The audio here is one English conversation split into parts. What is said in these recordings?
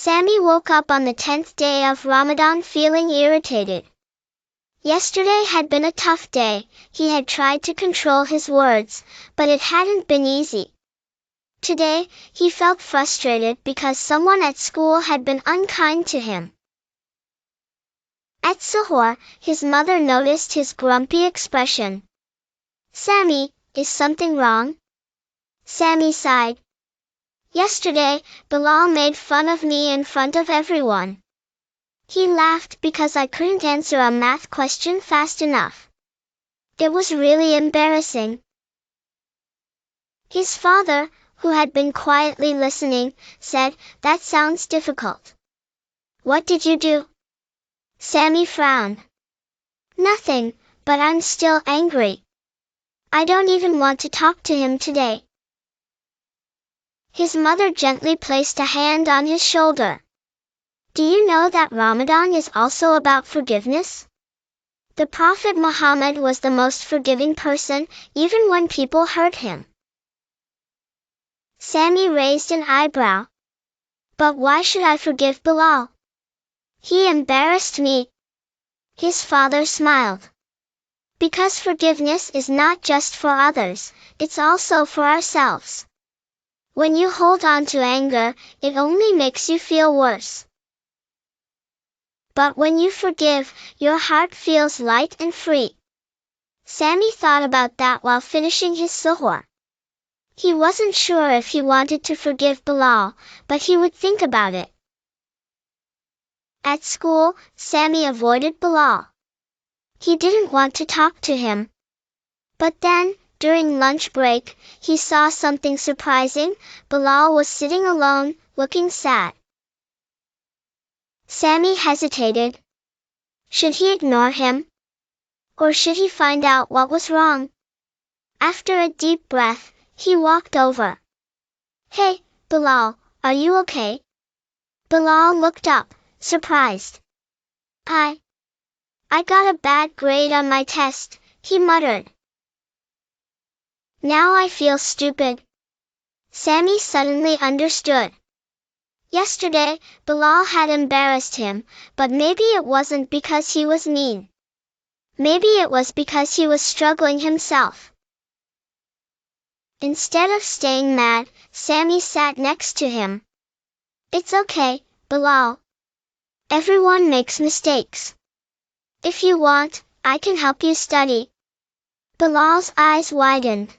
Sami woke up on the 10th day of Ramadan feeling irritated. Yesterday had been a tough day. He had tried to control his words, but it hadn't been easy. Today, he felt frustrated because someone at school had been unkind to him. At suhoor, his mother noticed his grumpy expression. "Sami, is something wrong?" Sami sighed. "Yesterday, Bilal made fun of me in front of everyone. He laughed because I couldn't answer a math question fast enough. It was really embarrassing." His father, who had been quietly listening, said, "That sounds difficult. What did you do?" Sami frowned. "Nothing, but I'm still angry. I don't even want to talk to him today." His mother gently placed a hand on his shoulder. "Do you know that Ramadan is also about forgiveness? The Prophet Muhammad was the most forgiving person, even when people hurt him." Sami raised an eyebrow. "But why should I forgive Bilal? He embarrassed me." His father smiled. "Because forgiveness is not just for others, it's also for ourselves. When you hold on to anger, it only makes you feel worse. But when you forgive, your heart feels light and free." Sami thought about that while finishing his suhoor. He wasn't sure if he wanted to forgive Bilal, but he would think about it. At school, Sami avoided Bilal. He didn't want to talk to him. But then, during lunch break, he saw something surprising. Bilal was sitting alone, looking sad. Sami hesitated. Should he ignore him? Or should he find out what was wrong? After a deep breath, he walked over. "Hey, Bilal, are you okay?" Bilal looked up, surprised. I got a bad grade on my test," he muttered. "Now I feel stupid." Sami suddenly understood. Yesterday, Bilal had embarrassed him, but maybe it wasn't because he was mean. Maybe it was because he was struggling himself. Instead of staying mad, Sami sat next to him. "It's okay, Bilal. Everyone makes mistakes. If you want, I can help you study." Bilal's eyes widened.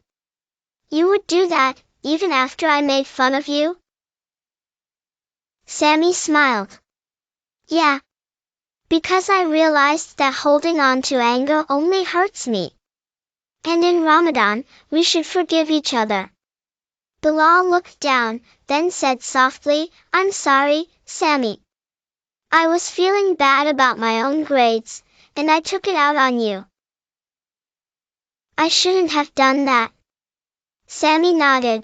"You would do that, even after I made fun of you?" Sami smiled. "Yeah. Because I realized that holding on to anger only hurts me. And in Ramadan, we should forgive each other." Bilal looked down, then said softly, "I'm sorry, Sami. I was feeling bad about my own grades, and I took it out on you." "I shouldn't have done that." Sami nodded.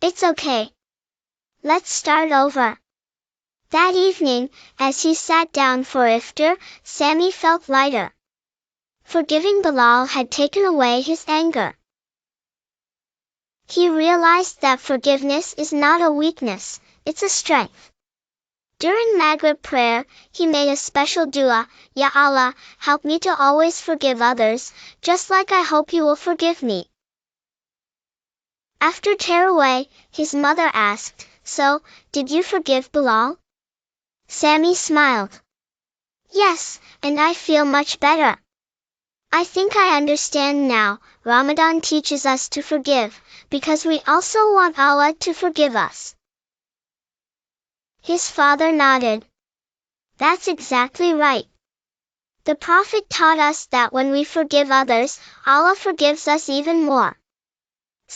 "It's okay. Let's start over." That evening, as he sat down for iftar, Sami felt lighter. Forgiving Bilal had taken away his anger. He realized that forgiveness is not a weakness, it's a strength. During Maghrib prayer, he made a special dua, "Ya Allah, help me to always forgive others, just like I hope you will forgive me." After Tarawih, his mother asked, "So, did you forgive Bilal?" Sami smiled. "Yes, and I feel much better. I think I understand now. Ramadan teaches us to forgive, because we also want Allah to forgive us." His father nodded. "That's exactly right. The Prophet taught us that when we forgive others, Allah forgives us even more."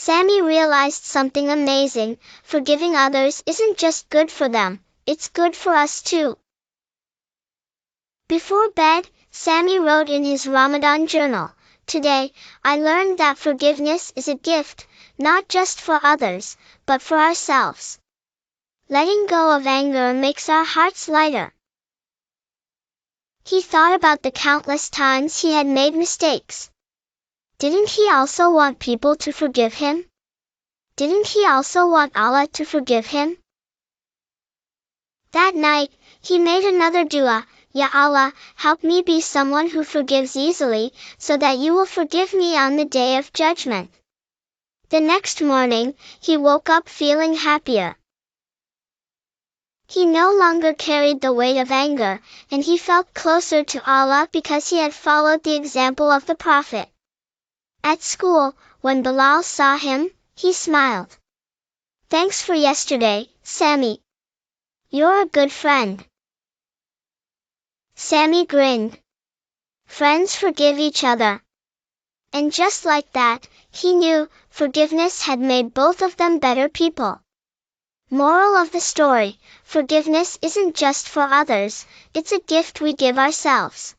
Sami realized something amazing. Forgiving others isn't just good for them, it's good for us too. Before bed, Sami wrote in his Ramadan journal, "Today, I learned that forgiveness is a gift, not just for others, but for ourselves. Letting go of anger makes our hearts lighter." He thought about the countless times he had made mistakes. Didn't he also want people to forgive him? Didn't he also want Allah to forgive him? That night, he made another dua, Ya Allah, help me be someone who forgives easily, so that you will forgive me on the day of judgment. The next morning, he woke up feeling happier. He no longer carried the weight of anger, and he felt closer to Allah because he had followed the example of the Prophet. At school, when Bilal saw him, he smiled. Thanks for yesterday, Sami. You're a good friend. Sami grinned. Friends forgive each other. And just like that, he knew, forgiveness had made both of them better people. Moral of the story, forgiveness isn't just for others, it's a gift we give ourselves.